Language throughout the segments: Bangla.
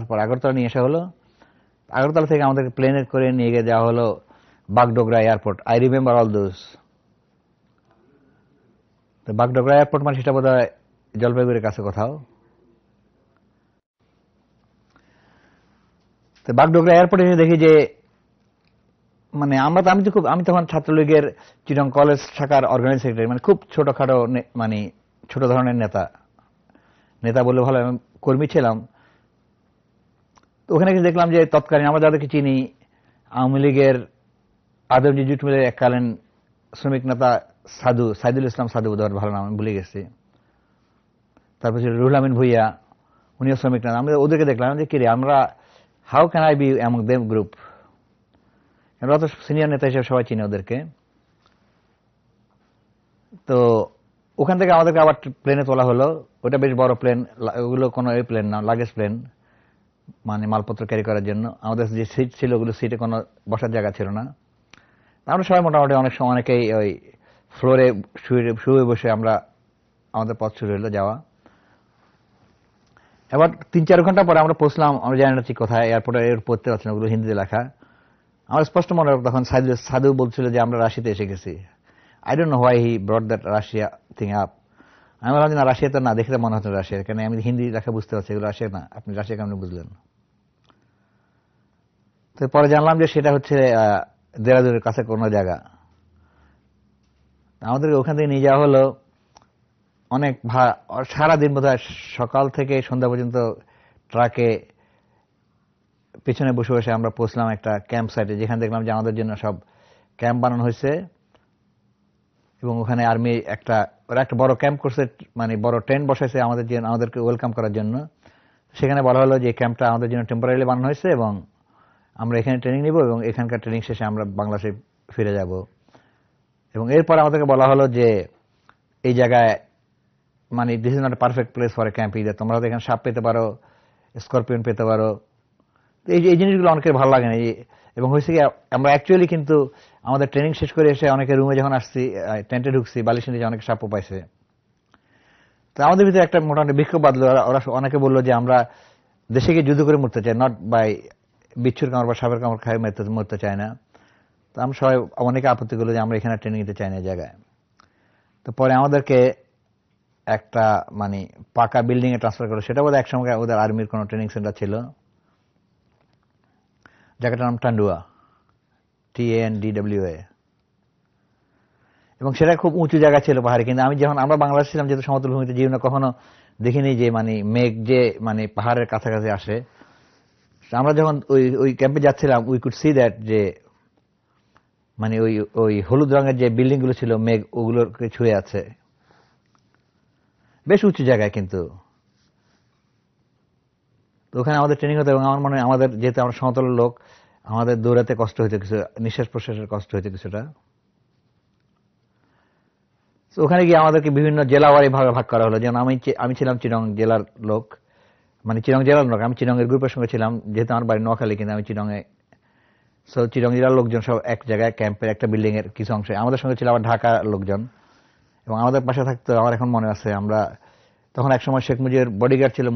তারপর আগরতলা নিয়ে আসা হলো। আগরতলা থেকে আমাদেরকে প্লেনে করে নিয়ে গিয়ে যাওয়া হলো Bagdogra airport. I remember all those. তো বাগডোগরা এয়ারপোর্ট মানে সেটা বোধহয় জলপাইগুড়ির কাছে কোথাও। তো বাগডোগরা এয়ারপোর্টে এসে দেখি যে মানে আমি তখন ছাত্রলীগের চিটং কলেজ শাখার অর্গানাইজ সেক্রেটারি, মানে খুব ছোটখাটো মানে ছোট ধরনের নেতা বলে ভালো, আমি কর্মী ছিলাম। তো ওখানে গিয়ে দেখলাম যে তৎকালীন আমরা যাদেরকে চিনি, আওয়ামী লীগের আদমজি জুট মিলের এককালীন শ্রমিক নেতা সাইদুল ইসলাম সাধু, বোধহয় ভালো নাম, আমি ভুলে গেছি। তারপর ছিল রুহুল আমিন ভুইয়া, উনিও শ্রমিক নেতা। আমরা ওদেরকে দেখলাম যে কিরে আমরা how can I be among them group, ওরা তো সিনিয়র নেতা হিসেবে সবাই চিনে ওদেরকে। তো ওখান থেকে আমাদেরকে আবার প্লেনে তোলা হলো। ওটা বেশ বড় প্লেন, ওগুলো কোনো এই প্লেন না, লাগেজ প্লেন, মানে মালপত্র ক্যারি করার জন্য। আমাদের যে সিট ছিল ওগুলো সিটে কোনো বসার জায়গা ছিল না। আমরা সবাই মোটামুটি অনেক সময় অনেকেই ওই ফ্লোরে শুয়ে বসে আমরা আমাদের পথ শুরু হলো যাওয়া। এবার 3-4 ঘন্টা পরে আমরা পৌঁছলাম, আমরা জানি না ঠিক কোথায়, এয়ারপোর্টে পড়তে পারছি না, ওগুলো হিন্দিতে লেখা। আমার স্পষ্ট মনে হয় তখন সাধু বলছিল যে আমরা রাশিয়াতে এসে গেছি। I don't know why he ব্রট that Russia thing up. আমি বললাম যে না, রাশিয়াতে না, দেখতে মনে হচ্ছে রাশিয়া, কেন আমি হিন্দি লেখা বুঝতে পারছি, এগুলো রাশিয়া না। আপনি রাশিয়া কেমন বুঝলেন? তো পরে জানলাম যে সেটা হচ্ছে দেরাদুনের কাছে কোনো জায়গা। আমাদেরকে ওখান থেকে নিয়ে যাওয়া হলো। অনেক সারাদিন বোধহয় সকাল থেকে সন্ধ্যা পর্যন্ত ট্রাকে পেছনে বসে বসে আমরা পৌঁছলাম একটা ক্যাম্প সাইটে, যেখানে দেখলাম যে আমাদের জন্য সব ক্যাম্প বানানো হয়েছে। এবং ওখানে আর্মি ওরা একটা বড় ক্যাম্প করছে, মানে বড় টেন্ট বসাইছে আমাদেরকে ওয়েলকাম করার জন্য। সেখানে বলা হলো যে ক্যাম্পটা আমাদের জন্য টেম্পোরারি বানানো হয়েছে এবং আমরা এখানে ট্রেনিং নিব এবং এখানকার ট্রেনিং শেষে আমরা বাংলাদেশে ফিরে যাব। এবং এরপর আমাদেরকে বলা হলো যে এই জায়গায় মানে this is not a perfect place for a camp either, তোমরা এখানে সাপ পেতে পারো, স্করপিয়ন পেতে পারো। এই জিনিসগুলো অনেকের ভালো লাগে না। এবং হয়েছে কি, আমরা অ্যাকচুয়ালি কিন্তু আমাদের ট্রেনিং শেষ করে এসে অনেকে রুমে যখন আসছি, টেন্টে ঢুকছি, বালিশের নিচে অনেকে সাপও পাইছে। তো আমাদের ভিতরে একটা মোটামুটি বিক্ষোভ বাঁধলো। ওরা অনেকে বললো যে আমরা দেশে গিয়ে যুদ্ধ করে মরতে চাই, নট বাই বিচ্ছুর কামড় বা সাপের কামড় খাই মরতে চাই না। তো আমরা সবাই অনেকে আপত্তি করলো যে আমরা এখানে ট্রেনিং নিতে চাই না জায়গায়। তো পরে আমাদেরকে একটা মানে পাকা বিল্ডিং এ ট্রান্সফার করলো। সেটা বোধহয় একসঙ্গে ওদের আর্মির কোনো ট্রেনিং সেন্টার ছিল, জায়গাটার নাম টান্ডুয়া, TANDWA। এবং সেটা খুব উঁচু জায়গা ছিল পাহাড়ে। কিন্তু আমরা বাংলাদেশ ছিলাম যেহেতু সমতল ভূমিতে, জীবনে কখনো দেখিনি যে মানে মেঘ যে মানে পাহাড়ের কাছাকাছি আসে। আমরা যখন ওই ক্যাম্পে যাচ্ছিলাম, উই কুড সি দ্যাট যে মানে ওই হলুদ রঙের যে বিল্ডিং গুলো ছিল, মেঘ ওগুলোকে ছুঁয়ে আছে, বেশ উঁচু জায়গায়। কিন্তু ওখানে আমাদের ট্রেনিং হতো এবং আমার মনে হয় আমাদের, যেহেতু আমরা সমতল লোক, আমাদের দৌড়াতে কষ্ট হইতো কিছু, নিঃশ্বাস প্রশ্বাসের কষ্ট হইতো কিছুটা। ওখানে গিয়ে আমাদেরকে বিভিন্ন জেলা ওয়ারি ভাগ করা হলো। যেমন আমি ছিলাম চিরং জেলার লোক, মানে চিরং জেলার লোক, আমি চিরং এর গ্রুপের সঙ্গে ছিলাম, যেহেতু আমার বাড়ি নোয়াখালী, কিন্তু আমি চিরঙে। চিরং জেলার লোকজন সব এক জায়গায় ক্যাম্পের একটা বিল্ডিং এর কিছু অংশে। আমাদের সঙ্গে ছিল আবার ঢাকা লোকজন এবং আমাদের পাশে থাকতো, আমার এখন মনে আছে, আমরা তখন একসময় শেখ মুজিবের বডিগার্ড ছিল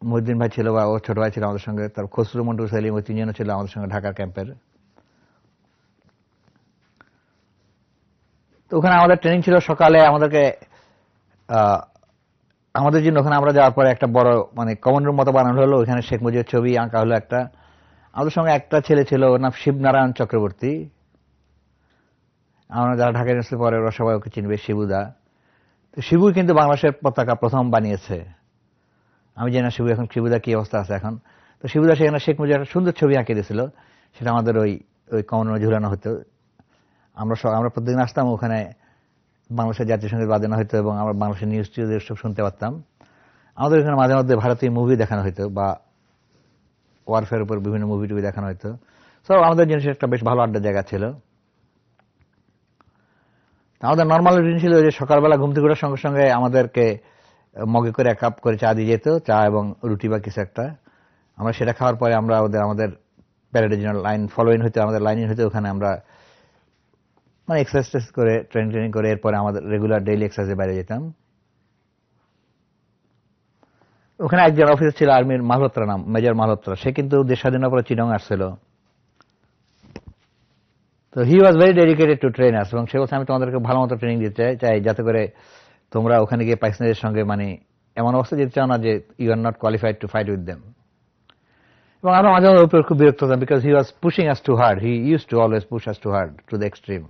মহিউদ্দিন ভাই ছিল, বা ওর ছোট ভাই ছিল আমাদের সঙ্গে, তার খসরু মন্টু সেলিম, ওই তিনজনও ছিল আমাদের সঙ্গে ঢাকার ক্যাম্পের। তো ওখানে আমাদের ট্রেনিং ছিল সকালে। আমাদের জন্য ওখানে আমরা যাওয়ার পরে একটা বড় মানে কমন রুম মতো বানানো হলো। ওখানে শেখ মুজিবের ছবি আঁকা হলো একটা। আমাদের সঙ্গে একটা ছেলে ছিল, ওর নাম শিবনারায়ণ চক্রবর্তী। আমরা যারা ঢাকা ইউনিভার্সিটি পরে ওরা সবাই ওকে চিনবে, শিবুদা। তো শিবু কিন্তু বাংলাদেশের পতাকা প্রথম বানিয়েছে। আমি জানি না শিবুদা কি অবস্থা আছে এখন। তো শিবুদা সেখানে শেখ মুজিবের একটা সুন্দর ছবি আঁকে দিয়েছিল, সেটা আমাদের ওই কমন রুমে ঝুলানো হতো। আমরা প্রত্যেকদিন আসতাম ওখানে, বাংলাদেশের জাতীয় সঙ্গীত বাজানো হতো এবং আমরা বাংলাদেশের নিউজ টিউজ সব শুনতে পারতাম। আমাদের এখানে মাঝে মধ্যে ভারতীয় মুভি দেখানো হতো বা ওয়ারফেয়ার উপর বিভিন্ন মুভি টুভি দেখানো হতো। সব আমাদের জিনিস একটা বেশ ভালো আড্ডার জায়গা ছিল। আমাদের নর্মাল রুটিন ছিল যে সকালবেলা ঘুম থেকে ওঠার সঙ্গে সঙ্গে আমাদেরকে মগে করে 1 কাপ করে চা দিয়ে যেত, চা এবং রুটি বা কিছু একটা। আমরা সেটা খাওয়ার পরে আমরা আমাদের প্যারেডের জন্য লাইন ফলোইন হইতো, আমাদের লাইনিং হইতো। ওখানে আমরা মানে এক্সারসাইজ করে ট্রেনিং করে এরপরে আমাদের রেগুলার ডেইলি এক্সারসাইজে বাইরে যেতাম। ওখানে একজন অফিসার ছিল আর্মির, মালহোত্রা নাম, মেজর মালহোত্রা। সে কিন্তু দেশ স্বাধীনের পরে চিটং আসছিল। তো he was very dedicated to train us, এবং সে বলছে আমি তোমাদেরকে ভালো মতো ট্রেনিং দিতে চাই, যাতে করে তোমরা ওখানে গিয়ে পাকিস্তানের সঙ্গে মানে এমন অবস্থা যেতে চাও না যে you are not qualified to fight with them. এবং আমরা মাঝে মাঝে উপরে খুব বিরক্ত হতাম, because he was pushing us too hard, he use to always push us too hard to the extreme.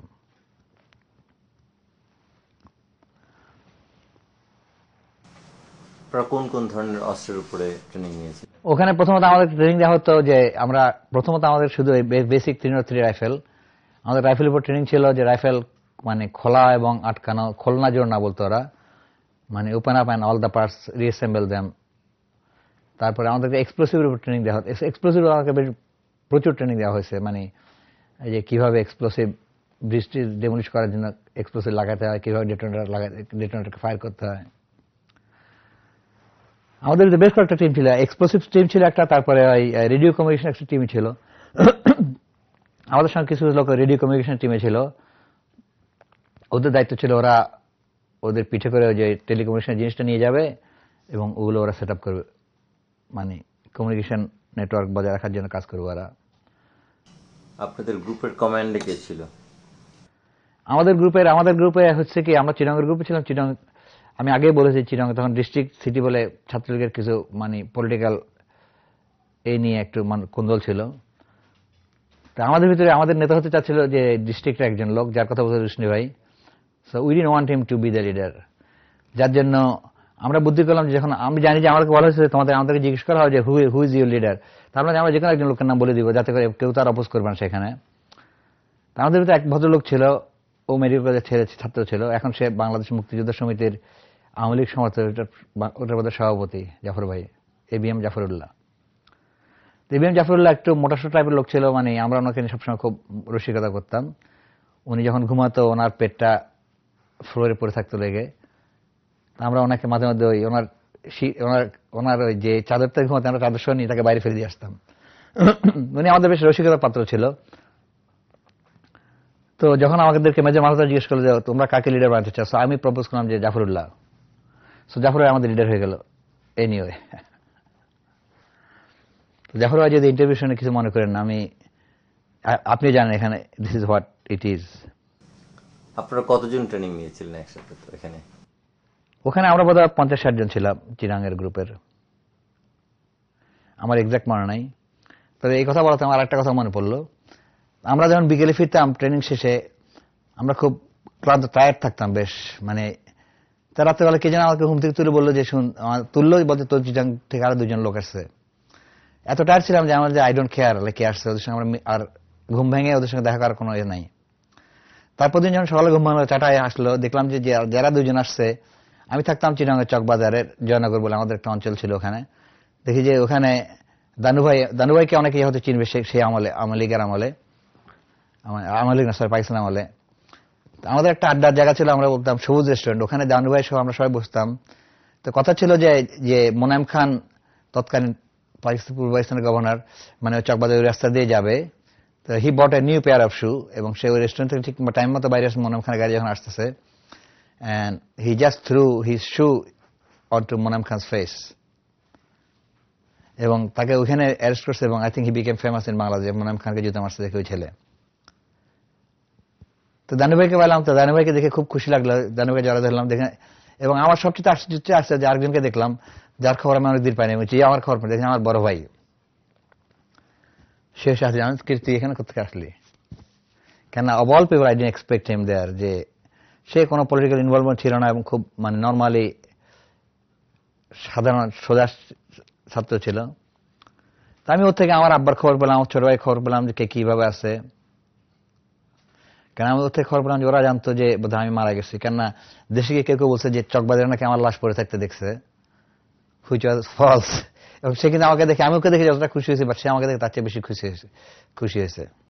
কোন কোন ধরনের অস্ত্রের উপরে ট্রেনিং নিয়েছে ওখানে? প্রথমত আমাদের ট্রেনিং দেওয়া হতো যে আমরা প্রথমত আমাদের শুধু বেসিক 303 রাইফেল, আমাদের রাইফেলের উপর ট্রেনিং ছিল, যে রাইফেল মানে খোলা এবং আটকানো, খোলনা জোর না বলতো ওরা, মানে open up and all the parts reassemble them. তারপরে আমাদেরকে এক্সপ্লোসিভের উপর ট্রেনিং দেওয়া হতো। এক্সপ্লোসিভ আমাকে প্রচুর ট্রেনিং দেওয়া হয়েছে, মানে এই যে কিভাবে এক্সপ্লোসিভ বৃষ্টি ডেমোলিশ করার জন্য এক্সপ্লোসিভ লাগাতে হয়, কিভাবে ডেটোনেটরকে ফায়ার করতে হয়। আমাদের বেশ কয়েকটা টিম ছিল, এক্সপ্লোসিভ টিম ছিল একটা, তারপরে ওই রেডিও কমিউনিকেশন একটা টিম ছিল। আমাদের সঙ্গে কিছু লোক রেডিও কমিউনিকেশন টিমে ছিল। ওদের দায়িত্ব ছিল ওরা ওদের পিঠে করে যে টেলিকমিউনিকেশন জিনিসটা নিয়ে যাবে এবং ওগুলো ওরা সেট আপ করবে, মানে কমিউনিকেশন নেটওয়ার্ক বজায় রাখার জন্য কাজ করবে ওরা। আপনাদের গ্রুপের কমান্ডে কে ছিল? আমাদের গ্রুপে হচ্ছে কি, আমরা চিটাগং গ্রুপে ছিলাম। চিটাগং আমি আগেই বলেছি, চিটাগং তখন ডিস্ট্রিক্ট সিটি বলে ছাত্রলীগের কিছু মানে পলিটিক্যাল এই নিয়ে একটু কোন্দল ছিল। তা আমাদের ভিতরে আমাদের নেতা হতে চাচ্ছিল যে ডিস্ট্রিক্টের একজন লোক, যার কথা বলছে রুশনি ভাই। So we didn't want him to B the leader. যার জন্য আমরা বুদ্ধি করলাম যে যখন আমি জানি যে আমাকে বলা হয়েছে আমাদেরকে জিজ্ঞেস করা হয় যে হু ইজ ইউর লিডার, তার মানে আমরা যে কোনো একজন লোকের নাম বলে দিব, যাতে করে কেউ তার অপোজ করবেন সেখানে। তা আমাদের ভিতরে এক ভদ্রলোক ছিল, ও মেডিকেল কলেজের ছাত্র ছিল, এখন সে বাংলাদেশ মুক্তিযোদ্ধা সমিতির আওয়ামী লীগ সমর্থক, ওটার মধ্যে সভাপতি জাফর ভাই, এবিএম জাফরুল্লাহ। এবিএম জাফরুল্লাহ একটু মোটাসো টাইপের লোক ছিল, মানে আমরা ওনাকে সবসময় খুব রসিকতা করতাম। উনি যখন ঘুমাতো ওনার পেটটা ফ্লোরে পড়ে থাকতো লেগে, আমরা ওনাকে মাঝে মধ্যে ওই ওনার ওই যে চাদরটা ঘুমাতে আমরা চাদর সহ নিয়ে তাকে বাইরে ফেলে দিয়ে আসতাম। উনি আমাদের বেশ রসিকতার পাত্র ছিল। তো যখন আমাদেরকে মেজর মালহোত্রা জিজ্ঞেস করলো যে তোমরা কাকে লিডার বানাতে চাচ্ছ, আমি প্রপোজ করলাম যে জাফরুল্লাহ। সো জাফর ভাই আমাদের লিডার হয়ে গেল। এনিওয়ে, জাফর ভাই যদি ইন্টারভিউ শুনে কিছু মনে করেন, আপনি জানেন এখানে this is what it is. আপনারা কতজন ট্রেনিং নিয়েছিলেন একসাথে এখানে? ওখানে আমরা বোধহয় 50-60 জন ছিলাম চিরাঙের গ্রুপের, আমার এক্সাক্ট মনে নাই। তবে এই কথা বলাতে আমার একটা কথা মনে পড়লো, আমরা যখন বিকেলে ফিরতাম ট্রেনিং শেষে, আমরা খুব ক্লান্ত টায়ার্ড থাকতাম বেশ, মানে তার রাত্রেবেলা কে যেন আমাকে ঘুম থেকে তুলে বললো যে তুললো, বলতে তোর চিটাং থেকে আরো 2 জন লোক আসছে। এত টায়ার্ড ছিলাম যে আমার যে আই ডোন্ট কেয়ার কে আসছে, ওদের সঙ্গে আমরা আর ঘুম ভেঙে ওদের সঙ্গে দেখা করার কোনো ইয়ে নাই। তারপর দিন যখন সকালে ঘুম ভাঙলো, চাটায় আসলো, দেখলাম যে যারা 2 জন আসছে, আমি থাকতাম চিটাঙের চকবাজারের জয়নগর বলে আমাদের একটা অঞ্চল ছিল, ওখানে দেখি যে ওখানে দানুভাইকে অনেকে হয়তো চিনবে, সেই আমলে, আওয়ামী লীগের আমলে, আওয়ামী লীগ না সরি পাকিস্তান আমলে। আমাদের একটা আড্ডার জায়গা ছিল, আমরা বলতাম সবুজ রেস্টুরেন্ট, ওখানে দানুভাই সহ আমরা সবাই বসতাম। তো কথা ছিল যে মোনায়েম খান তৎকালীন পূর্ব পাকিস্তানের গভর্নর, মানে চকবাজার রাস্তা দিয়ে যাবে, তো হি বট এ নিউ পেয়ার অফ শু, এবং সে ওই রেস্টুরেন্ট থেকে ঠিক টাইম মতো বাইরে আসে মোনায়েম খানের গাড়ি যখন আসতেছে, and he just threw his shoe onto Monam Khan's face, এবং তাকে ওখানে অ্যারেস্ট করছে, এবং I think he became famous in Bangladesh, Monem খানকে জুতা মারছে দেখে ওই ছেলে। তো দানুভাইকে বললাম, তো দানুভাইকে দেখে খুব খুশি লাগলো, দানুভাই জড়া ধরলাম দেখে, এবং আমার সবচেয়ে আশ্চর্য আসছে যে আরেকজনকে দেখলাম যার খবর আমি অনেকদিন পাইনি, আমার খবর পাই, দেখি আমার বড় ভাই শেষ আসলে, আমি তুই এখানে কোথেকে আসলি, কেন of all people I didn't expect him there, যে সে কোনো পলিটিক্যাল ইনভলভমেন্ট ছিল না, এবং খুব মানে নর্মালি সাধারণ সোজা ছাত্র ছিল। তা আমি ওর থেকে আমার আব্বার খবর পেলাম, আমার ছোট ভাই খবর পেলাম যে কে কিভাবে আছে, কেন আমি ওর থেকে খবর পেলাম যে ওরা জানতো যে বোধহয় আমি মারা গেছি, কেননা দেশে গিয়ে কেউ বলছে যে চকবাজারে নাকি আমার লাশ পড়ে থাকতে দেখছে, হুইচ ওয়াজ ফলস। এবং সে কিন্তু আমাকে দেখে, আমি ওকে দেখে যতটা খুশি হয়েছি, বাট সে আমাকে দেখে তার চেয়ে বেশি খুশি হয়েছে।